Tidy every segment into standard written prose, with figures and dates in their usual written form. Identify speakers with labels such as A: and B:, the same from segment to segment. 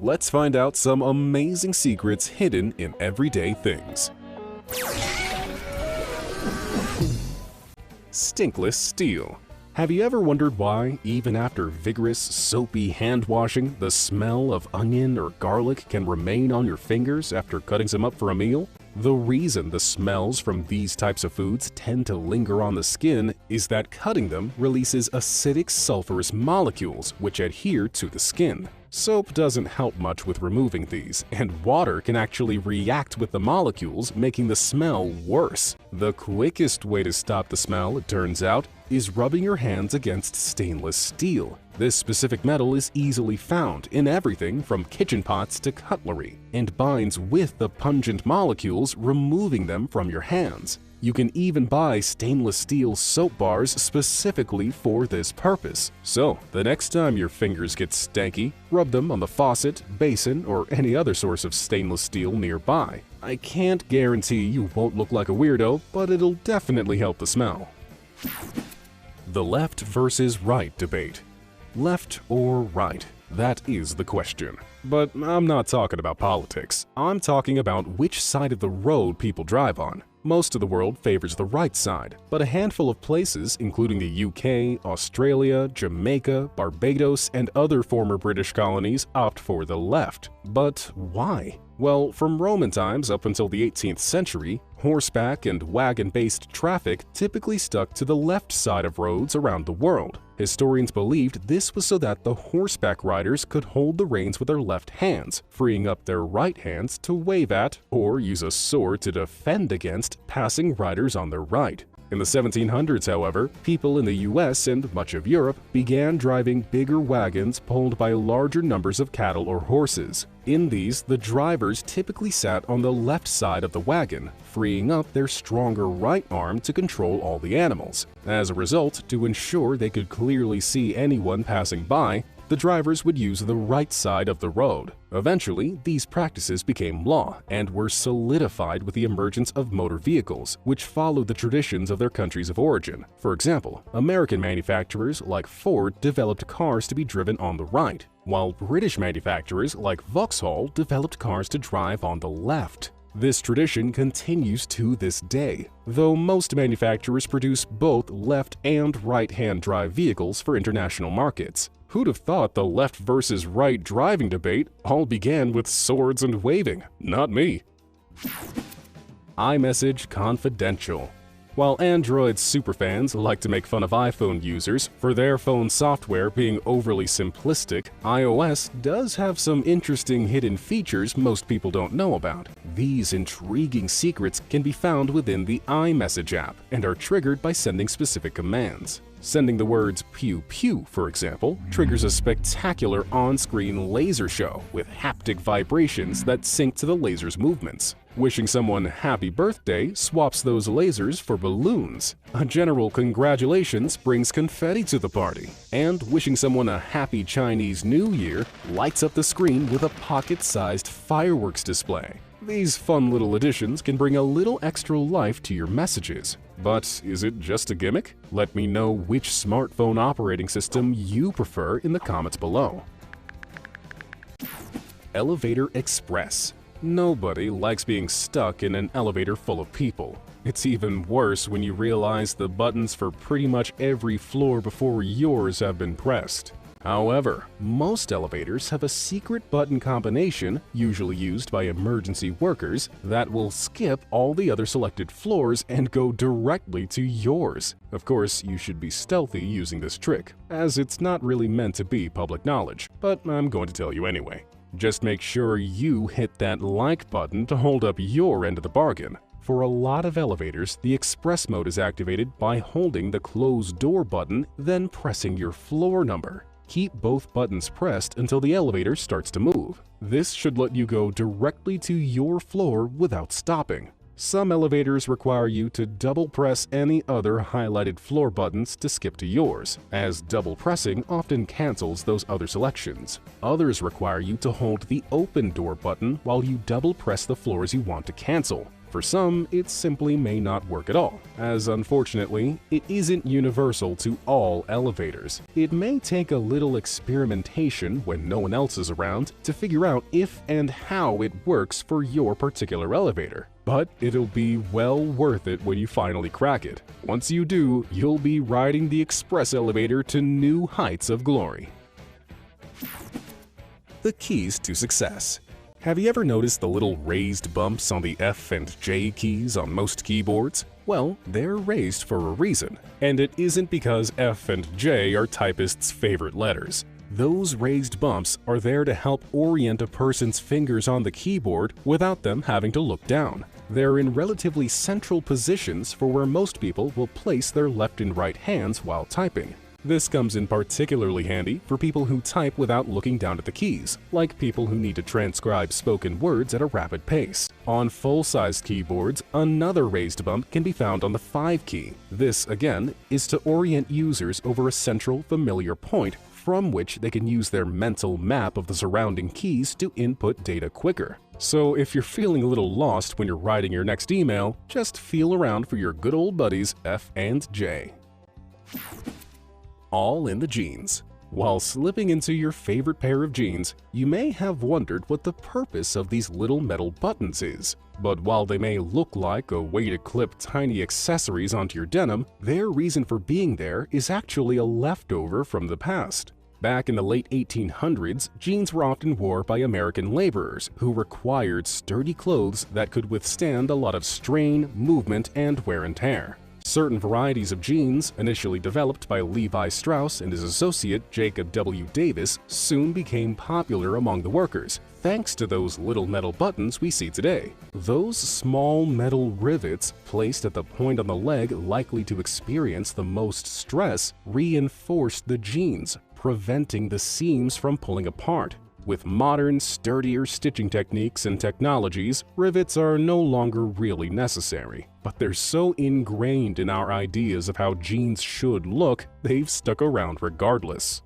A: let's find out some amazing secrets hidden in everyday things. Stinkless steel. Have you ever wondered why, even after vigorous, soapy hand washing, the smell of onion or garlic can remain on your fingers after cutting some up for a meal? The reason the smells from these types of foods tend to linger on the skin is that cutting them releases acidic sulfurous molecules which adhere to the skin. Soap doesn't help much with removing these, and water can actually react with the molecules, making the smell worse. The quickest way to stop the smell, it turns out, is rubbing your hands against stainless steel. This specific metal is easily found in everything from kitchen pots to cutlery and binds with the pungent molecules, removing them from your hands. You can even buy stainless steel soap bars specifically for this purpose. So, the next time your fingers get stanky, rub them on the faucet, basin, or any other source of stainless steel nearby. I can't guarantee you won't look like a weirdo, but it'll definitely help the smell. The left versus right debate. Left or right? That is the question. But I'm not talking about politics. I'm talking about which side of the road people drive on. Most of the world favors the right side, but a handful of places, including the UK, Australia, Jamaica, Barbados, and other former British colonies, opt for the left. But why? Well, from Roman times up until the 18th century, horseback and wagon-based traffic typically stuck to the left side of roads around the world. Historians believed this was so that the horseback riders could hold the reins with their left hands, freeing up their right hands to wave at or use a sword to defend against passing riders on their right. In the 1700s, however, people in the US and much of Europe began driving bigger wagons pulled by larger numbers of cattle or horses. In these, the drivers typically sat on the left side of the wagon, freeing up their stronger right arm to control all the animals. As a result, to ensure they could clearly see anyone passing by, the drivers would use the right side of the road. Eventually, these practices became law and were solidified with the emergence of motor vehicles, which followed the traditions of their countries of origin. For example, American manufacturers like Ford developed cars to be driven on the right, while British manufacturers like Vauxhall developed cars to drive on the left. This tradition continues to this day, though most manufacturers produce both left and right-hand drive vehicles for international markets. Who'd have thought the left versus right driving debate all began with swords and waving? Not me. iMessage Confidential. While Android superfans like to make fun of iPhone users for their phone software being overly simplistic, iOS does have some interesting hidden features most people don't know about. These intriguing secrets can be found within the iMessage app and are triggered by sending specific commands. Sending the words pew pew, for example, triggers a spectacular on-screen laser show with haptic vibrations that sync to the laser's movements. Wishing someone happy birthday swaps those lasers for balloons. A general congratulations brings confetti to the party. And wishing someone a happy Chinese New Year lights up the screen with a pocket-sized fireworks display. These fun little additions can bring a little extra life to your messages. But is it just a gimmick? Let me know which smartphone operating system you prefer in the comments below. Elevator Express. Nobody likes being stuck in an elevator full of people. It's even worse when you realize the buttons for pretty much every floor before yours have been pressed. However, most elevators have a secret button combination, usually used by emergency workers, that will skip all the other selected floors and go directly to yours. Of course, you should be stealthy using this trick, as it's not really meant to be public knowledge, but I'm going to tell you anyway. Just make sure you hit that like button to hold up your end of the bargain. For a lot of elevators, the express mode is activated by holding the close door button, then pressing your floor number. Keep both buttons pressed until the elevator starts to move. This should let you go directly to your floor without stopping. Some elevators require you to double press any other highlighted floor buttons to skip to yours, as double pressing often cancels those other selections. Others require you to hold the open door button while you double press the floors you want to cancel. for some, it simply may not work at all, as unfortunately, it isn't universal to all elevators. It may take a little experimentation when no one else is around to figure out if and how it works for your particular elevator. But it'll be well worth it when you finally crack it. Once you do, you'll be riding the express elevator to new heights of glory. The keys to success. Have you ever noticed the little raised bumps on the F and J keys on most keyboards? Well, they're raised for a reason, and it isn't because F and J are typists' favorite letters. Those raised bumps are there to help orient a person's fingers on the keyboard without them having to look down. They're in relatively central positions for where most people will place their left and right hands while typing. This comes in particularly handy for people who type without looking down at the keys, like people who need to transcribe spoken words at a rapid pace. On full-sized keyboards, another raised bump can be found on the 5 key. This, again, is to orient users over a central, familiar point from which they can use their mental map of the surrounding keys to input data quicker. So if you're feeling a little lost when you're writing your next email, just feel around for your good old buddies F and J. All in the jeans. While slipping into your favorite pair of jeans, you may have wondered what the purpose of these little metal buttons is. But while they may look like a way to clip tiny accessories onto your denim, their reason for being there is actually a leftover from the past. Back in the late 1800s, jeans were often worn by American laborers who required sturdy clothes that could withstand a lot of strain, movement, and wear and tear. Certain varieties of jeans, initially developed by Levi Strauss and his associate Jacob W. Davis, soon became popular among the workers, thanks to those little metal buttons we see today. Those small metal rivets placed at the point on the leg likely to experience the most stress reinforced the jeans, preventing the seams from pulling apart. With modern, sturdier stitching techniques and technologies, rivets are no longer really necessary. But they're so ingrained in our ideas of how jeans should look, they've stuck around regardless.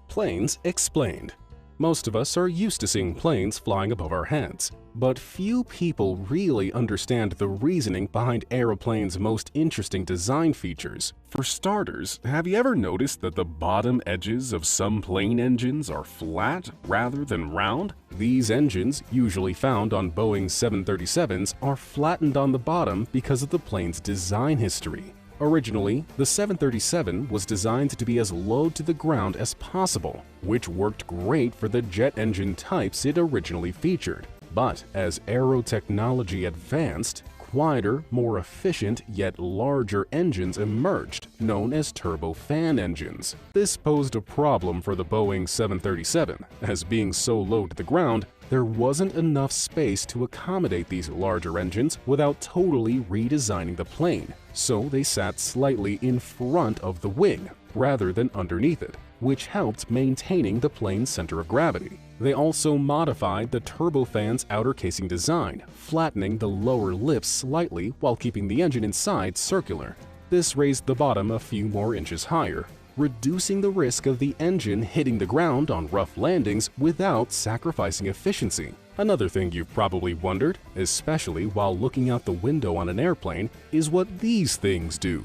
A: Planes explained. Most of us are used to seeing planes flying above our heads, but few people really understand the reasoning behind aeroplanes' most interesting design features. For starters, have you ever noticed that the bottom edges of some plane engines are flat rather than round? These engines, usually found on Boeing 737s, are flattened on the bottom because of the plane's design history. Originally, the 737 was designed to be as low to the ground as possible, which worked great for the jet engine types it originally featured. But as aero technology advanced, quieter, more efficient, yet larger engines emerged, known as turbofan engines. This posed a problem for the Boeing 737, as being so low to the ground, there wasn't enough space to accommodate these larger engines without totally redesigning the plane, so they sat slightly in front of the wing, rather than underneath it, which helped maintaining the plane's center of gravity. They also modified the turbofan's outer casing design, flattening the lower lips slightly while keeping the engine inside circular. This raised the bottom a few more inches higher, reducing the risk of the engine hitting the ground on rough landings without sacrificing efficiency. Another thing you've probably wondered, especially while looking out the window on an airplane, is what these things do.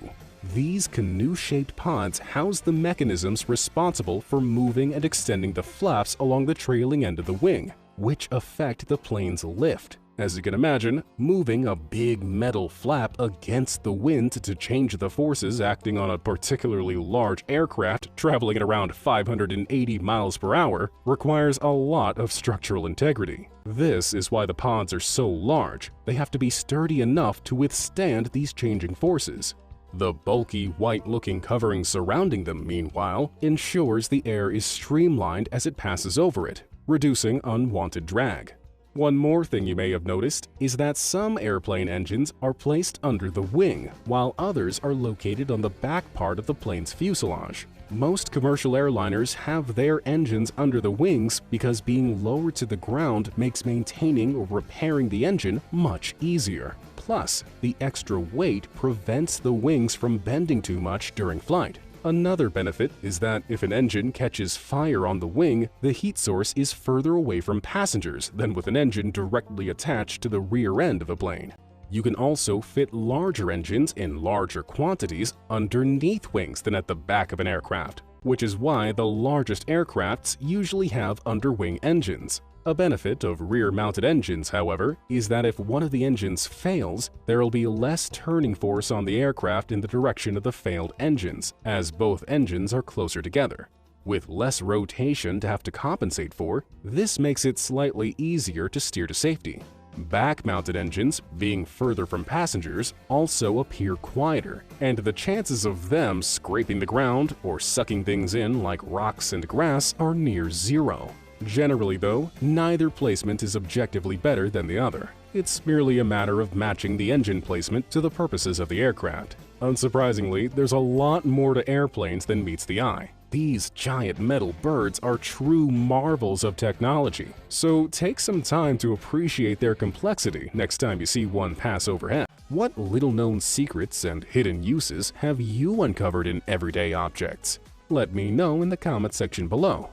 A: These canoe-shaped pods house the mechanisms responsible for moving and extending the flaps along the trailing end of the wing, which affect the plane's lift. As you can imagine, moving a big metal flap against the wind to change the forces acting on a particularly large aircraft traveling at around 580 miles per hour requires a lot of structural integrity. This is why the pods are so large. They have to be sturdy enough to withstand these changing forces. The bulky, white-looking covering surrounding them, meanwhile, ensures the air is streamlined as it passes over it, reducing unwanted drag. One more thing you may have noticed is that some airplane engines are placed under the wing, while others are located on the back part of the plane's fuselage. Most commercial airliners have their engines under the wings because being lower to the ground makes maintaining or repairing the engine much easier. Plus, the extra weight prevents the wings from bending too much during flight. Another benefit is that if an engine catches fire on the wing, the heat source is further away from passengers than with an engine directly attached to the rear end of a plane. You can also fit larger engines in larger quantities underneath wings than at the back of an aircraft, which is why the largest aircrafts usually have underwing engines. A benefit of rear-mounted engines, however, is that if one of the engines fails, there will be less turning force on the aircraft in the direction of the failed engines, as both engines are closer together. With less rotation to have to compensate for, this makes it slightly easier to steer to safety. Back-mounted engines, being further from passengers, also appear quieter, and the chances of them scraping the ground or sucking things in like rocks and grass are near zero. Generally though, neither placement is objectively better than the other. It's merely a matter of matching the engine placement to the purposes of the aircraft. Unsurprisingly, there's a lot more to airplanes than meets the eye. These giant metal birds are true marvels of technology, so take some time to appreciate their complexity next time you see one pass overhead. What little-known secrets and hidden uses have you uncovered in everyday objects? Let me know in the comment section below.